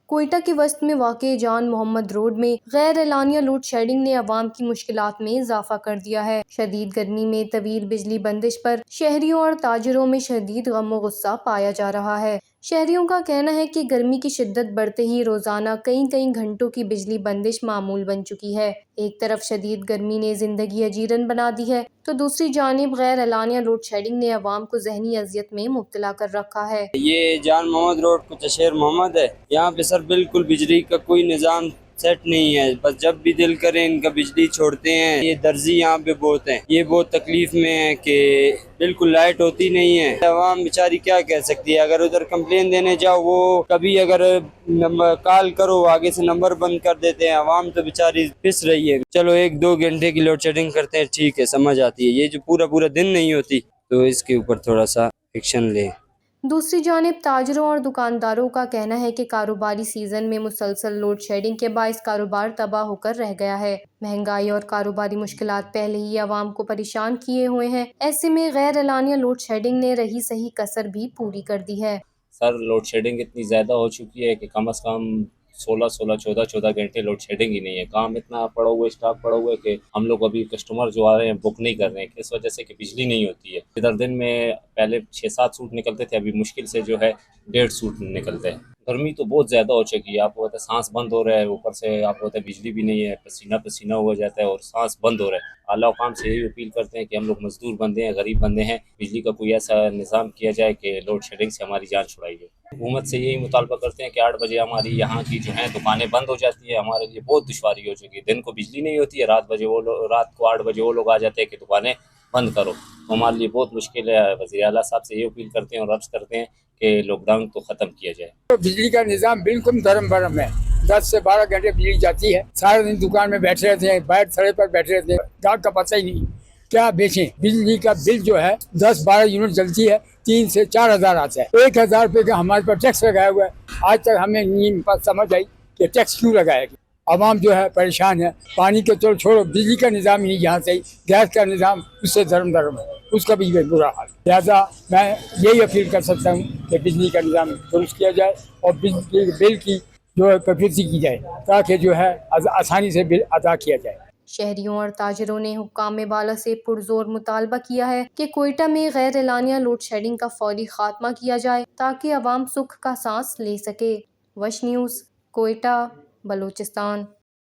کوئٹہ کے وسط میں واقع جان محمد روڈ میں غیر اعلانیہ لوڈ شیڈنگ نے عوام کی مشکلات میں اضافہ کر دیا ہے۔ شدید گرمی میں طویل بجلی بندش پر شہریوں اور تاجروں میں شدید غم و غصہ پایا جا رہا ہے۔ شہریوں کا کہنا ہے کہ گرمی کی شدت بڑھتے ہی روزانہ کئی گھنٹوں کی بجلی بندش معمول بن چکی ہے۔ ایک طرف شدید گرمی نے زندگی اجیرن بنا دی ہے تو دوسری جانب غیر اعلانیہ لوڈ شیڈنگ نے عوام کو ذہنی اذیت میں مبتلا کر رکھا ہے۔ یہ جان محمد روڈ کچھ شیر محمد ہے، یہاں پہ سر بالکل بجلی کا کوئی نظام سیٹ نہیں ہے، بس جب بھی دل کرے ان کا بجلی چھوڑتے ہیں۔ یہ درزی یہاں پہ بہت ہیں، یہ بہت تکلیف میں ہے کہ بالکل لائٹ ہوتی نہیں ہے۔ عوام بیچاری کیا کہہ سکتی ہے، اگر ادھر کمپلین دینے جاؤ وہ کبھی اگر کال کرو آگے سے نمبر بند کر دیتے ہیں۔ عوام تو بیچاری پس رہی ہے۔ چلو 1-2 گھنٹے کی لوڈ شیڈنگ کرتے ہیں، ٹھیک ہے، سمجھ آتی ہے، یہ جو پورا دن نہیں ہوتی تو اس کے اوپر تھوڑا سا ایکشن لیں۔ دوسری جانب تاجروں اور دکانداروں کا کہنا ہے کہ کاروباری سیزن میں مسلسل لوڈ شیڈنگ کے باعث کاروبار تباہ ہو کر رہ گیا ہے۔ مہنگائی اور کاروباری مشکلات پہلے ہی عوام کو پریشان کیے ہوئے ہیں، ایسے میں غیر اعلانیہ لوڈ شیڈنگ نے رہی سہی کسر بھی پوری کر دی ہے۔ سر لوڈ شیڈنگ اتنی زیادہ ہو چکی ہے کہ کم از کم 14 گھنٹے لوڈ شیڈنگ ہی نہیں ہے۔ کام اتنا پڑا ہوا ہے، اسٹاک پڑا ہوا ہے کہ ہم لوگ ابھی کسٹمر جو آ رہے ہیں بک نہیں کر رہے ہیں، اس وجہ سے کہ بجلی نہیں ہوتی ہے۔ ادھر دن میں پہلے 6-7 سوٹ نکلتے تھے، ابھی مشکل سے جو ہے 1.5 سوٹ نکلتے ہیں۔ گرمی تو بہت زیادہ ہو چکی ہے، آپ کو پتہ ہے سانس بند ہو رہا ہے، اوپر سے آپ کو پتہ ہے بجلی بھی نہیں ہے، پسینہ ہو جاتا ہے اور سانس بند ہو رہا ہے۔ اعلیٰ حکام سے یہی اپیل کرتے ہیں کہ ہم لوگ مزدور بندے ہیں، غریب بندے ہیں، بجلی کا کوئی ایسا نظام کیا جائے کہ لوڈ شیڈنگ سے ہماری جان چھڑائی جائے۔ حکومت سے یہی مطالبہ کرتے ہیں کہ 8 بجے ہماری یہاں کی جو ہیں دکانیں بند ہو جاتی ہے، ہمارے لیے بہت دشواری ہو چکی ہے۔ دن کو بجلی نہیں ہوتی ہے، رات کو 8 بجے وہ لوگ آ جاتے ہیں کہ دکانیں بند کرو، تو ہمارے لیے بہت مشکل ہے۔ وزیر اعلیٰ صاحب سے یہ اپیل کرتے ہیں اور عرض کرتے ہیں کہ لاک ڈاؤن کو ختم کیا جائے۔ بجلی کا نظام بالکل دھرم برم ہے، 10 سے 12 گھنٹے بجلی جاتی ہے، سارے دن دکان میں بیٹھے رہتے ہیں، باہر سڑک پر بیٹھے رہتے ہیں، گاہک کا پتہ ہی نہیں کیا بیچیں۔ بجلی کا بل جو ہے 10-12 یونٹ جلتی ہے، 3 سے 4 ہزار آتا ہے۔ 1,000 روپے کا ہمارے پر ٹیکس لگایا ہوا ہے، آج تک ہمیں نہیں سمجھ آئی کہ ٹیکس کیوں لگایا گیا۔ عوام جو ہے پریشان ہے، پانی کے تو چھوڑو، بجلی کا نظام ہی یہاں سے، گیس کا نظام اس سے دھرم ہے، اس کا بھی برا حال۔ لہٰذا میں یہی اپیل کر سکتا ہوں کہ بجلی کا نظام درست کیا جائے اور بجلی بل کی جو ہے کٹوتی کی جائے تاکہ جو ہے آسانی سے بل ادا کیا جائے۔ شہریوں اور تاجروں نے حکام بالا سے پرزور مطالبہ کیا ہے کہ کوئٹہ میں غیر اعلانیہ لوڈ شیڈنگ کا فوری خاتمہ کیا جائے تاکہ عوام سکھ کا سانس لے سکے۔ وش نیوز، کوئٹہ، بلوچستان۔